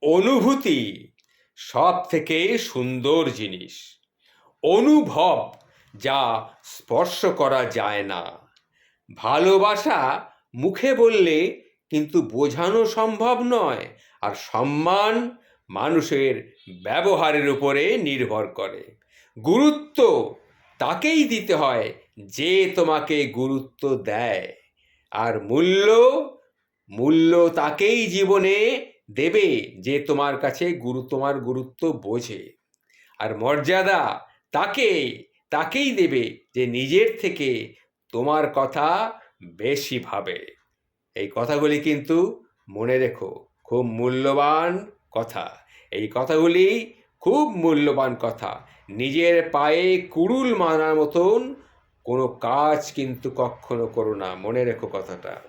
অনুভূতি সব থেকে সুন্দর জিনিস। অনুভব যা স্পর্শ করা যায় না। ভালোবাসা মুখে বললে কিন্তু বোঝানো সম্ভব নয়। আর সম্মান মানুষের ব্যবহারের উপরে নির্ভর করে। গুরুত্ব তাকেই দিতে হয় যে তোমাকে গুরুত্ব দেয়। আর মূল্য মূল্য তাকেই জীবনে দেবে যে তোমার কাছে তোমার গুরুত্ব বোঝে। আর মর্যাদা তাকেই দেবে যে নিজের থেকে তোমার কথা বেশি ভাবে। এই কথাগুলি কিন্তু মনে রেখো, খুব মূল্যবান কথা। এই কথাগুলি খুব মূল্যবান কথা। নিজের পায়ে কুড়ুল মারার মতন কোনো কাজ কিন্তু কখনো করো না, মনে রেখো কথাটা।